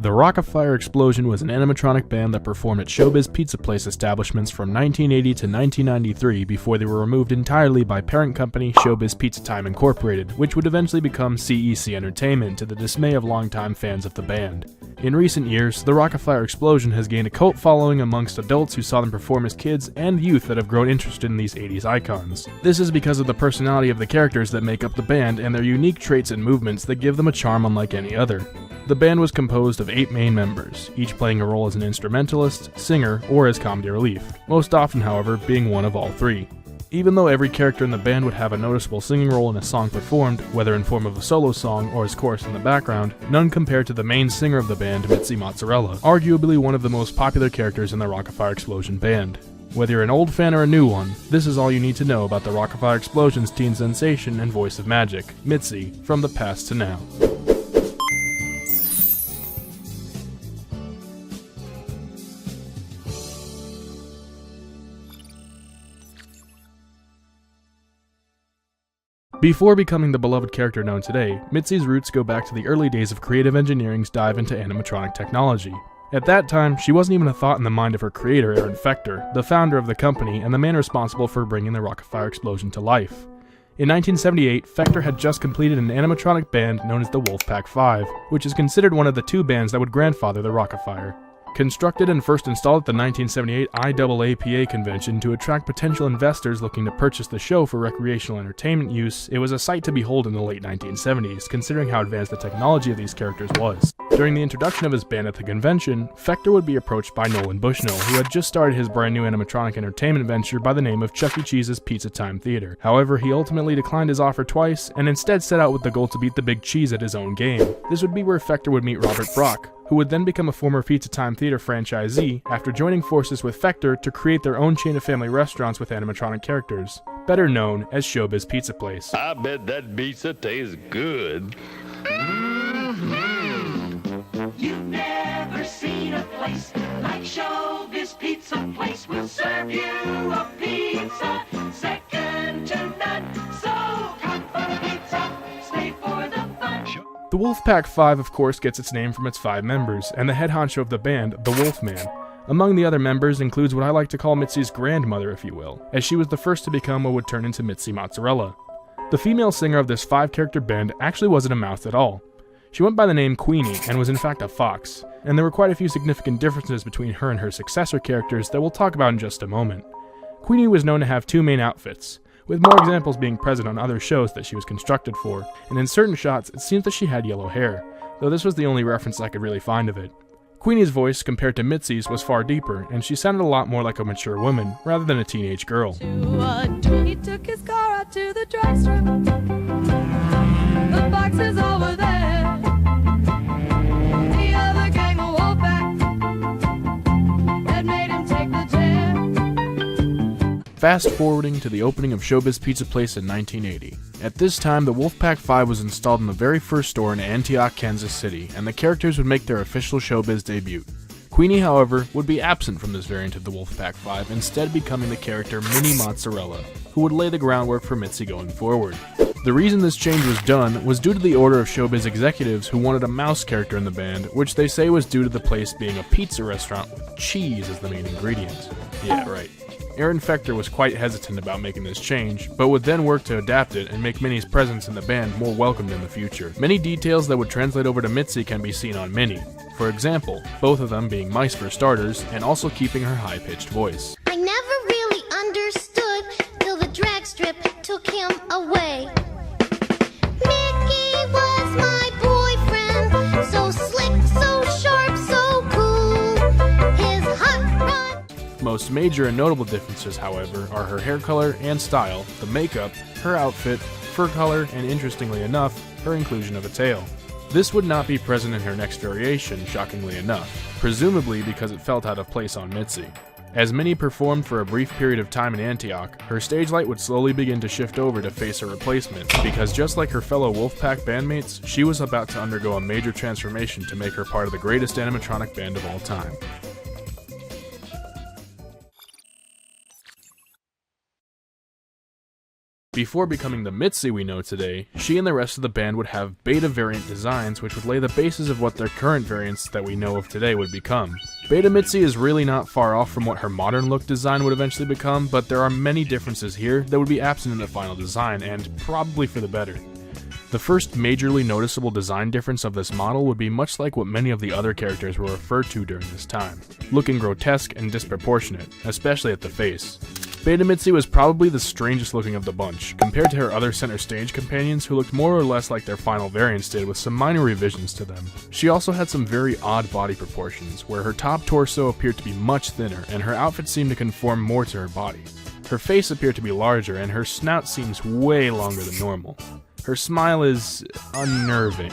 The Rock-afire Explosion was an animatronic band that performed at Showbiz Pizza Place establishments from 1980 to 1993 before they were removed entirely by parent company Showbiz Pizza Time Inc, which would eventually become CEC Entertainment to the dismay of longtime fans of the band. In recent years, the Rock-afire Explosion has gained a cult following amongst adults who saw them perform as kids and youth that have grown interested in these 80s icons. This is because of the personality of the characters that make up the band and their unique traits and movements that give them a charm unlike any other. The band was composed of 8 main members, each playing a role as an instrumentalist, singer, or as comedy relief, most often, however, being one of all 3. Even though every character in the band would have a noticeable singing role in a song performed, whether in form of a solo song or as chorus in the background, none compared to the main singer of the band, Mitzi Mozzarella, arguably one of the most popular characters in the Rock-afire Explosion band. Whether you're an old fan or a new one, this is all you need to know about the Rock-afire Explosion's teen sensation and voice of magic, Mitzi, from the past to now. Before becoming the beloved character known today, Mitzi's roots go back to the early days of creative engineering's dive into animatronic technology. At that time, she wasn't even a thought in the mind of her creator, Fechter, the founder of the company and the man responsible for bringing the Rock-afire Explosion to life. In 1978, Fechter had just completed an animatronic band known as the Wolfpack 5, which is considered one of the 2 bands that would grandfather the Rock-afire. Constructed and first installed at the 1978 IAAPA convention to attract potential investors looking to purchase the show for recreational entertainment use, it was a sight to behold in the late 1970s, considering how advanced the technology of these characters was. During the introduction of his band at the convention, Fechter would be approached by Nolan Bushnell, who had just started his brand new animatronic entertainment venture by the name of Chuck E. Cheese's Pizza Time Theater. However, he ultimately declined his offer twice, and instead set out with the goal to beat the Big Cheese at his own game. This would be where Fechter would meet Robert Brock, who would then become a former Pizza Time Theater franchisee after joining forces with Fechter to create their own chain of family restaurants with animatronic characters, better known as Showbiz Pizza Place. I bet that pizza tastes good. You've never seen a place like Showbiz Pizza Place. We'll serve you a pizza second to none. So come for pizza, stay for the fun. The Wolfpack 5, of course, gets its name from its 5 members, and the head honcho of the band, the Wolfman. Among the other members includes what I like to call Mitzi's grandmother, if you will, as she was the first to become what would turn into Mitzi Mozzarella. The female singer of this 5-character band actually wasn't a mouse at all. She went by the name Queenie and was in fact a fox, and there were quite a few significant differences between her and her successor characters that we'll talk about in just a moment. Queenie was known to have 2 main outfits, with more examples being present on other shows that she was constructed for, and in certain shots it seems that she had yellow hair, though this was the only reference I could really find of it. Queenie's voice, compared to Mitzi's, was far deeper, and she sounded a lot more like a mature woman, rather than a teenage girl. He took his car out to the drugstore. The boxes all were there. The other gang of Wolfpack had made him take the chair. Fast forwarding to the opening of Showbiz Pizza Place in 1980. At this time, the Wolfpack 5 was installed in the very first store in Antioch, Kansas City, and the characters would make their official Showbiz debut. Queenie, however, would be absent from this variant of the Wolfpack 5, instead becoming the character Minnie Mozzarella, who would lay the groundwork for Mitzi going forward. The reason this change was done was due to the order of Showbiz executives who wanted a mouse character in the band, which they say was due to the place being a pizza restaurant with cheese as the main ingredient. Yeah, right. Fechter was quite hesitant about making this change, but would then work to adapt it and make Minnie's presence in the band more welcomed in the future. Many details that would translate over to Mitzi can be seen on Minnie. For example, both of them being mice for starters, and also keeping her high-pitched voice. I never really understood till the drag strip took him away. Mickey was my boyfriend, so slick, so sharp, so cool. His hot rod. Most major and notable differences, however, are her hair color and style, the makeup, her outfit, fur color, and interestingly enough, her inclusion of a tail. This would not be present in her next variation, shockingly enough, presumably because it felt out of place on Mitzi. As Minnie performed for a brief period of time in Antioch, her stage light would slowly begin to shift over to face her replacement, because just like her fellow Wolfpack bandmates, she was about to undergo a major transformation to make her part of the greatest animatronic band of all time. Before becoming the Mitzi we know today, she and the rest of the band would have beta variant designs which would lay the basis of what their current variants that we know of today would become. Beta Mitzi is really not far off from what her modern look design would eventually become, but there are many differences here that would be absent in the final design, and probably for the better. The first majorly noticeable design difference of this model would be much like what many of the other characters were referred to during this time, looking grotesque and disproportionate, especially at the face. Beta Mitzi was probably the strangest looking of the bunch, compared to her other center stage companions who looked more or less like their final variants did with some minor revisions to them. She also had some very odd body proportions, where her top torso appeared to be much thinner and her outfit seemed to conform more to her body. Her face appeared to be larger and her snout seems way longer than normal. Her smile is unnerving.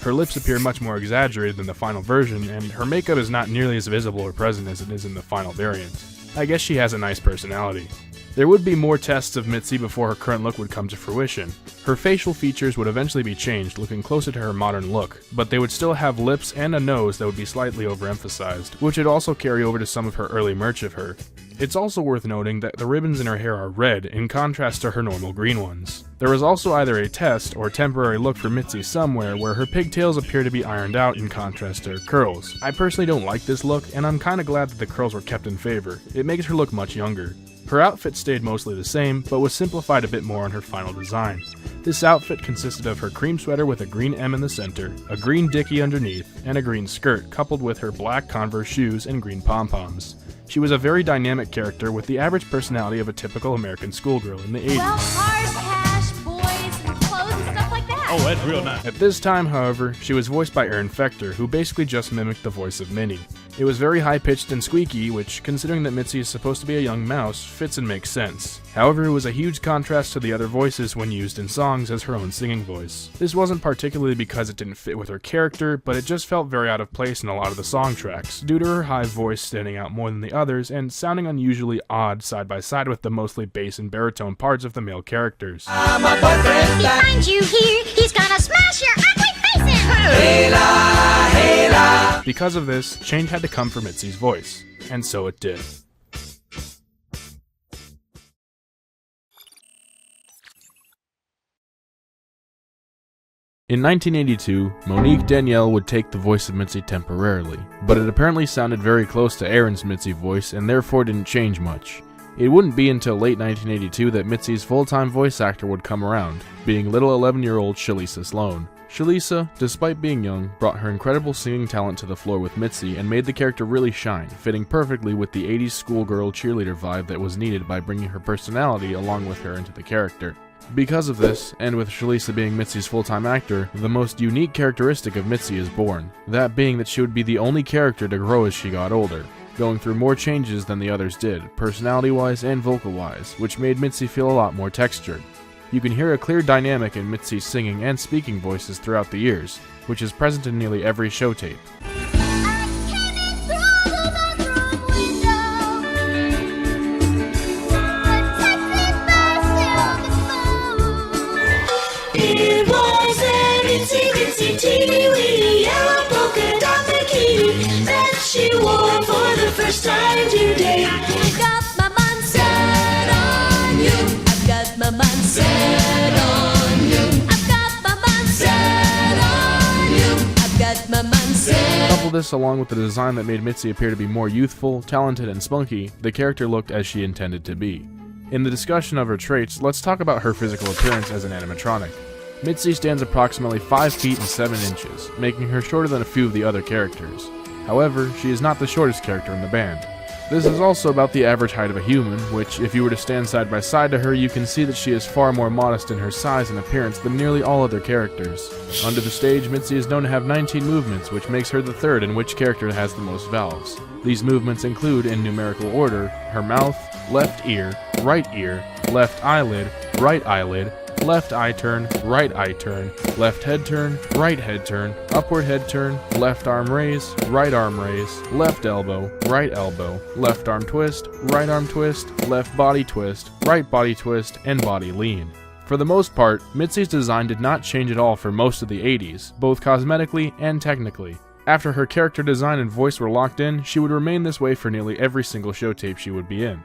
Her lips appear much more exaggerated than the final version, and her makeup is not nearly as visible or present as it is in the final variant. I guess she has a nice personality. There would be more tests of Mitzi before her current look would come to fruition. Her facial features would eventually be changed, looking closer to her modern look, but they would still have lips and a nose that would be slightly overemphasized, which would also carry over to some of her early merch of her. It's also worth noting that the ribbons in her hair are red, in contrast to her normal green ones. There was also either a test or temporary look for Mitzi somewhere where her pigtails appear to be ironed out in contrast to her curls. I personally don't like this look, and I'm kinda glad that the curls were kept in favor. It makes her look much younger. Her outfit stayed mostly the same, but was simplified a bit more on her final design. This outfit consisted of her cream sweater with a green M in the center, a green dickie underneath, and a green skirt, coupled with her black Converse shoes and green pom-poms. She was a very dynamic character with the average personality of a typical American schoolgirl in the 80s. Well, cars, cash, boys, and clothes and stuff like that. Oh, that's real nice. At this time, however, she was voiced by Fechter, who basically just mimicked the voice of Minnie. It was very high-pitched and squeaky, which, considering that Mitzi is supposed to be a young mouse, fits and makes sense. However, it was a huge contrast to the other voices when used in songs as her own singing voice. This wasn't particularly because it didn't fit with her character, but it just felt very out of place in a lot of the song tracks, due to her high voice standing out more than the others and sounding unusually odd side by side with the mostly bass and baritone parts of the male characters. Behind you here, he's gonna smash your ugly face in. Because of this, change had to come for Mitzi's voice, and so it did. In 1982, Monique Danielle would take the voice of Mitzi temporarily, but it apparently sounded very close to Aaron's Mitzi voice and therefore didn't change much. It wouldn't be until late 1982 that Mitzi's full-time voice actor would come around, being little 11-year-old Shalisa Sloan. Shalisa, despite being young, brought her incredible singing talent to the floor with Mitzi and made the character really shine, fitting perfectly with the 80s schoolgirl cheerleader vibe that was needed by bringing her personality along with her into the character. Because of this, and with Shalisa being Mitzi's full-time actor, the most unique characteristic of Mitzi is born, that being that she would be the only character to grow as she got older, going through more changes than the others did, personality-wise and vocal-wise, which made Mitzi feel a lot more textured. You can hear a clear dynamic in Mitzi's singing and speaking voices throughout the years, which is present in nearly every show tape. It was an itsy-bitsy teeny yellow polka dot bikini that she wore for the first time today. I've got my mind set on you. I've got my mind set on you. I've got my mind set on you. I've got my mind set. Couple this along with the design that made Mitzi appear to be more youthful, talented, and spunky, the character looked as she intended to be. In the discussion of her traits, let's talk about her physical appearance as an animatronic. Mitzi stands approximately 5 feet and 7 inches, making her shorter than a few of the other characters. However, she is not the shortest character in the band. This is also about the average height of a human, which, if you were to stand side by side to her, you can see that she is far more modest in her size and appearance than nearly all other characters. Under the stage, Mitzi is known to have 19 movements, which makes her the third in which character has the most valves. These movements include, in numerical order, her mouth, left ear, left eyelid, right eyelid, left eye turn, right eye turn, left head turn, right head turn, upward head turn, left arm raise, left elbow, left arm twist, left body twist, right body twist, and body lean. For the most part, Mitzi's design did not change at all for most of the 80s, both cosmetically and technically. After her character design and voice were locked in, she would remain this way for nearly every single show tape she would be in.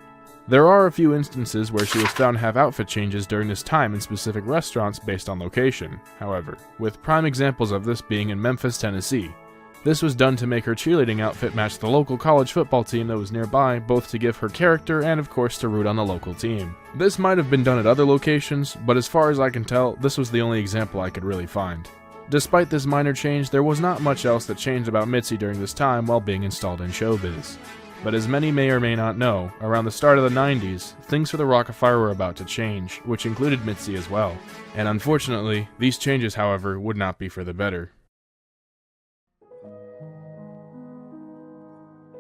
There are a few instances where she was found to have outfit changes during this time in specific restaurants based on location, however, with prime examples of this being in Memphis, Tennessee. This was done to make her cheerleading outfit match the local college football team that was nearby, both to give her character and of course to root on the local team. This might have been done at other locations, but as far as I can tell, this was the only example I could really find. Despite this minor change, there was not much else that changed about Mitzi during this time while being installed in Showbiz. But as many may or may not know, around the start of the 90s, things for the Rock-afire were about to change, which included Mitzi as well. And unfortunately, these changes, however, would not be for the better.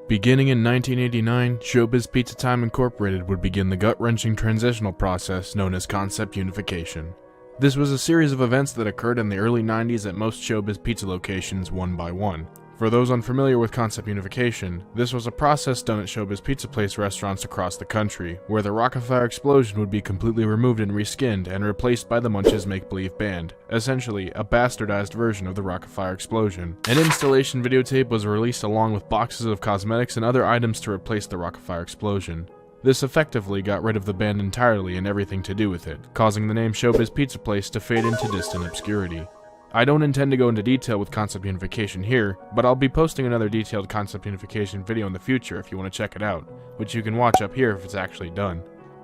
Beginning in 1989, Showbiz Pizza Time Inc. would begin the gut-wrenching transitional process known as concept unification. This was a series of events that occurred in the early 90s at most Showbiz Pizza locations one by one. For those unfamiliar with concept unification, this was a process done at Showbiz Pizza Place restaurants across the country, where the Rock-afire Explosion would be completely removed and reskinned and replaced by the Munch's Make-Believe Band, essentially a bastardized version of the Rock-afire Explosion. An installation videotape was released along with boxes of cosmetics and other items to replace the Rock-afire Explosion. This effectively got rid of the band entirely and everything to do with it, causing the name Showbiz Pizza Place to fade into distant obscurity. I don't intend to go into detail with concept unification here, but I'll be posting another detailed concept unification video in the future if you want to check it out, which you can watch up here if it's actually done.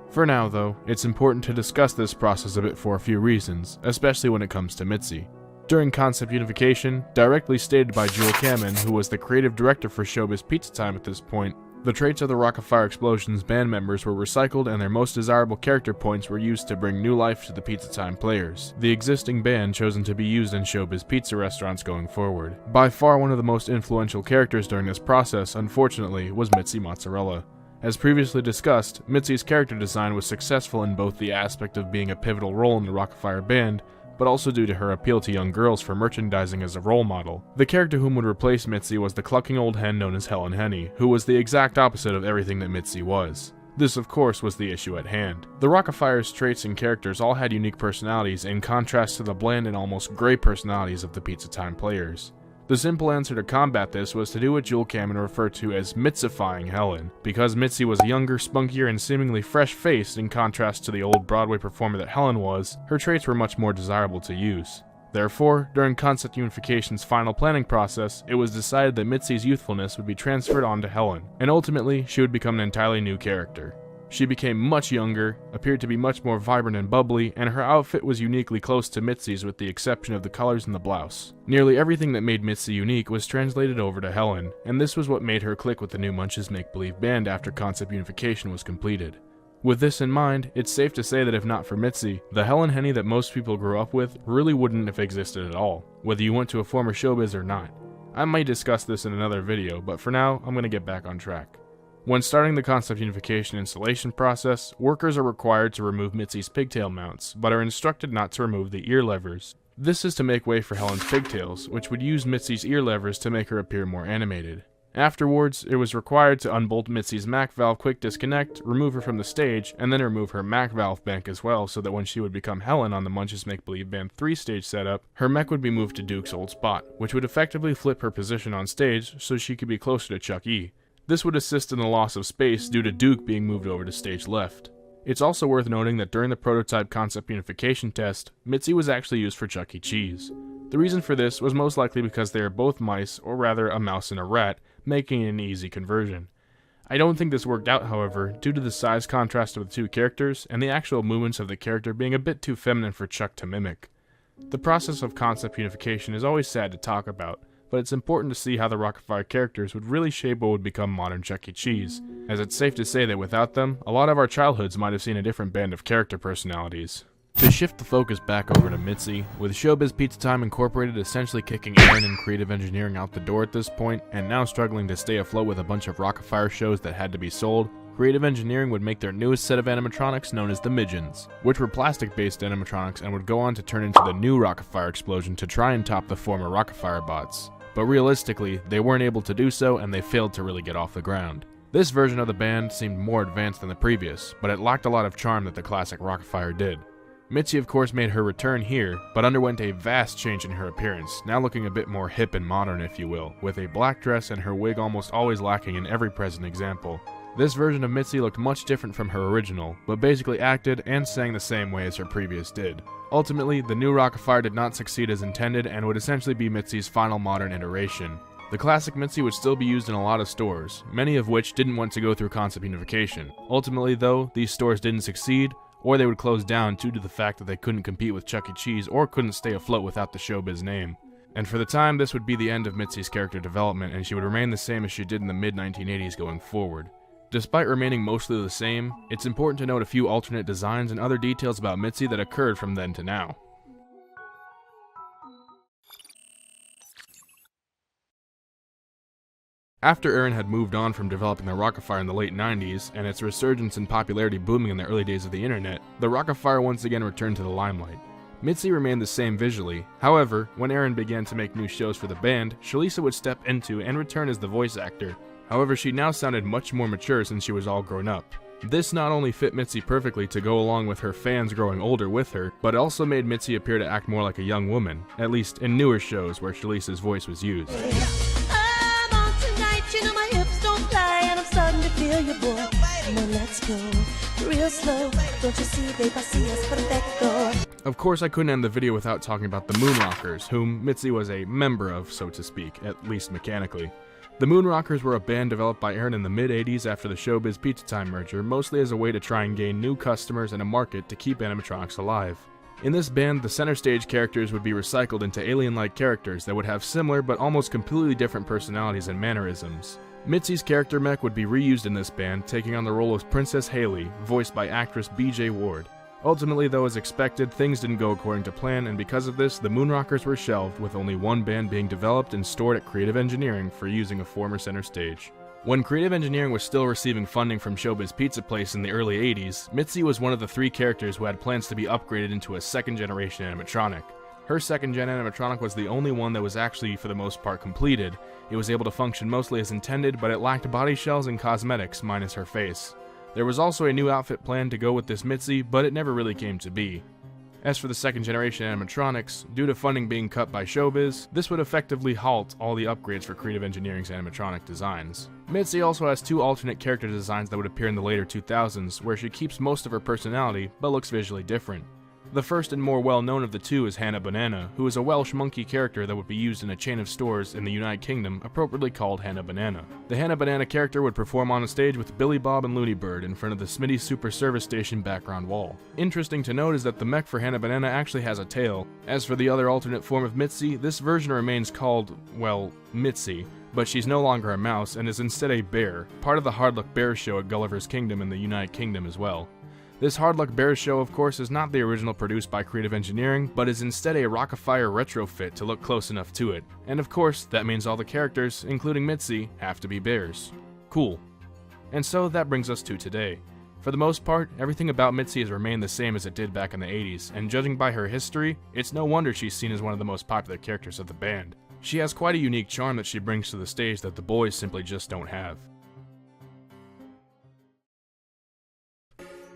For now though, it's important to discuss this process a bit for a few reasons, especially when it comes to Mitzi. During concept unification, directly stated by Joel Kamen, who was the creative director for Showbiz Pizza Time at this point, the traits of the Rock-afire Explosion's band members were recycled and their most desirable character points were used to bring new life to the Pizza Time players, the existing band chosen to be used in Showbiz Pizza restaurants going forward. By far one of the most influential characters during this process, unfortunately, was Mitzi Mozzarella. As previously discussed, Mitzi's character design was successful in both the aspect of being a pivotal role in the Rock-afire band, but also due to her appeal to young girls for merchandising as a role model. The character whom would replace Mitzi was the clucking old hen known as Helen Henny, who was the exact opposite of everything that Mitzi was. This, of course, was the issue at hand. The Rock-afire's traits and characters all had unique personalities in contrast to the bland and almost gray personalities of the Pizza Time players. The simple answer to combat this was to do what Joel Kamen referred to as Mitzifying Helen. Because Mitzi was younger, spunkier, and seemingly fresh-faced in contrast to the old Broadway performer that Helen was, her traits were much more desirable to use. Therefore, during concept unification's final planning process, it was decided that Mitzi's youthfulness would be transferred on to Helen, and ultimately, she would become an entirely new character. She became much younger, appeared to be much more vibrant and bubbly, and her outfit was uniquely close to Mitzi's with the exception of the colors in the blouse. Nearly everything that made Mitzi unique was translated over to Helen, and this was what made her click with the new Munch's Make-Believe Band after concept unification was completed. With this in mind, it's safe to say that if not for Mitzi, the Helen Henny that most people grew up with really wouldn't have existed at all, whether you went to a former Showbiz or not. I might discuss this in another video, but for now, I'm going to get back on track. When starting the concept unification installation process, workers are required to remove Mitzi's pigtail mounts, but are instructed not to remove the ear levers. This is to make way for Helen's pigtails, which would use Mitzi's ear levers to make her appear more animated. Afterwards, it was required to unbolt Mitzi's Mac valve quick disconnect, remove her from the stage, and then remove her Mac valve bank as well so that when she would become Helen on the Munch's Make-Believe Band 3-stage setup, her mech would be moved to Duke's old spot, which would effectively flip her position on stage so she could be closer to Chuck E. This would assist in the loss of space due to Duke being moved over to stage left. It's also worth noting that during the prototype concept unification test, Mitzi was actually used for Chuck E. Cheese. The reason for this was most likely because they are both mice, or rather a mouse and a rat, making it an easy conversion. I don't think this worked out, however, due to the size contrast of the two characters and the actual movements of the character being a bit too feminine for Chuck to mimic. The process of concept unification is always sad to talk about, but it's important to see how the Rock-afire characters would really shape what would become modern Chuck E. Cheese, as it's safe to say that without them, a lot of our childhoods might have seen a different band of character personalities. To shift the focus back over to Mitzi, with Showbiz Pizza Time Inc. essentially kicking Aaron and creative engineering out the door at this point, and now struggling to stay afloat with a bunch of Rock-afire shows that had to be sold, creative engineering would make their newest set of animatronics known as the Midgens, which were plastic-based animatronics and would go on to turn into the new Rock-afire Explosion to try and top the former Rock-afire bots. But realistically, they weren't able to do so and they failed to really get off the ground. This version of the band seemed more advanced than the previous, but it lacked a lot of charm that the classic Rock-afire did. Mitzi of course made her return here, but underwent a vast change in her appearance, now looking a bit more hip and modern if you will, with a black dress and her wig almost always lacking in every present example. This version of Mitzi looked much different from her original, but basically acted and sang the same way as her previous did. Ultimately, the new Rock-afire did not succeed as intended and would essentially be Mitzi's final modern iteration. The classic Mitzi would still be used in a lot of stores, many of which didn't want to go through concept unification. Ultimately though, these stores didn't succeed, or they would close down due to the fact that they couldn't compete with Chuck E. Cheese or couldn't stay afloat without the Showbiz name. And for the time, this would be the end of Mitzi's character development, and she would remain the same as she did in the mid-1980s going forward. Despite remaining mostly the same, it's important to note a few alternate designs and other details about Mitzi that occurred from then to now. After Erin had moved on from developing the Rock-afire in the late 90s, and its resurgence in popularity booming in the early days of the internet, the Rock-afire once again returned to the limelight. Mitzi remained the same visually, however, when Erin began to make new shows for the band, Shalisa would step into and return as the voice actor. However, she now sounded much more mature since she was all grown up. This not only fit Mitzi perfectly to go along with her fans growing older with her, but also made Mitzi appear to act more like a young woman, at least in newer shows where Shalisa's voice was used. Of course, I couldn't end the video without talking about the Moonrockers, whom Mitzi was a member of, so to speak, at least mechanically. The Moonrockers were a band developed by Erin in the mid-80s after the Showbiz Pizza Time merger, mostly as a way to try and gain new customers and a market to keep animatronics alive. In this band, the center stage characters would be recycled into alien-like characters that would have similar but almost completely different personalities and mannerisms. Mitzi's character mech would be reused in this band, taking on the role of Princess Haley, voiced by actress B.J. Ward. Ultimately, though, as expected, things didn't go according to plan, and because of this, the Moonrockers were shelved, with only one band being developed and stored at Creative Engineering for using a former center stage. When Creative Engineering was still receiving funding from Showbiz Pizza Place in the early 80s, Mitzi was one of the 3 characters who had plans to be upgraded into a second-generation animatronic. Her second-gen animatronic was the only one that was actually, for the most part, completed. It was able to function mostly as intended, but it lacked body shells and cosmetics, minus her face. There was also a new outfit planned to go with this Mitzi, but it never really came to be. As for the second-generation animatronics, due to funding being cut by Showbiz, this would effectively halt all the upgrades for Creative Engineering's animatronic designs. Mitzi also has 2 alternate character designs that would appear in the later 2000s, where she keeps most of her personality, but looks visually different. The first and more well-known of the 2 is Hannah Banana, who is a Welsh monkey character that would be used in a chain of stores in the United Kingdom appropriately called Hannah Banana. The Hannah Banana character would perform on a stage with Billy Bob and Looney Bird in front of the Smitty Super Service Station background wall. Interesting to note is that the mech for Hannah Banana actually has a tail. As for the other alternate form of Mitzi, this version remains called, well, Mitzi, but she's no longer a mouse and is instead a bear, part of the Hard Luck Bears show at Gulliver's Kingdom in the United Kingdom as well. This Hard Luck Bears show, of course, is not the original produced by Creative Engineering, but is instead a Rock-afire retrofit to look close enough to it. And of course, that means all the characters, including Mitzi, have to be bears. Cool. And so that brings us to today. For the most part, everything about Mitzi has remained the same as it did back in the 80s, and judging by her history, it's no wonder she's seen as one of the most popular characters of the band. She has quite a unique charm that she brings to the stage that the boys simply just don't have.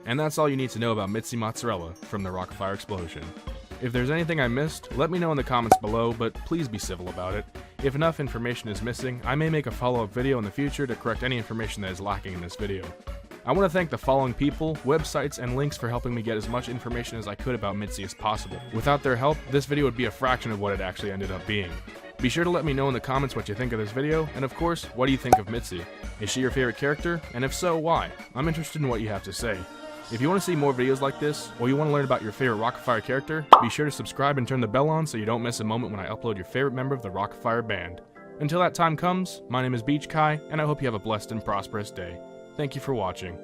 And that's all you need to know about Mitzi Mozzarella from the Rock-afire Explosion. If there's anything I missed, let me know in the comments below, but please be civil about it. If enough information is missing, I may make a follow-up video in the future to correct any information that is lacking in this video. I want to thank the following people, websites, and links for helping me get as much information as I could about Mitzi as possible. Without their help, this video would be a fraction of what it actually ended up being. Be sure to let me know in the comments what you think of this video, and of course, what do you think of Mitzi? Is she your favorite character? And if so, why? I'm interested in what you have to say. If you want to see more videos like this, or you want to learn about your favorite Rock-afire character, be sure to subscribe and turn the bell on so you don't miss a moment when I upload your favorite member of the Rock-afire band. Until that time comes, my name is Beach Kai, and I hope you have a blessed and prosperous day. Thank you for watching.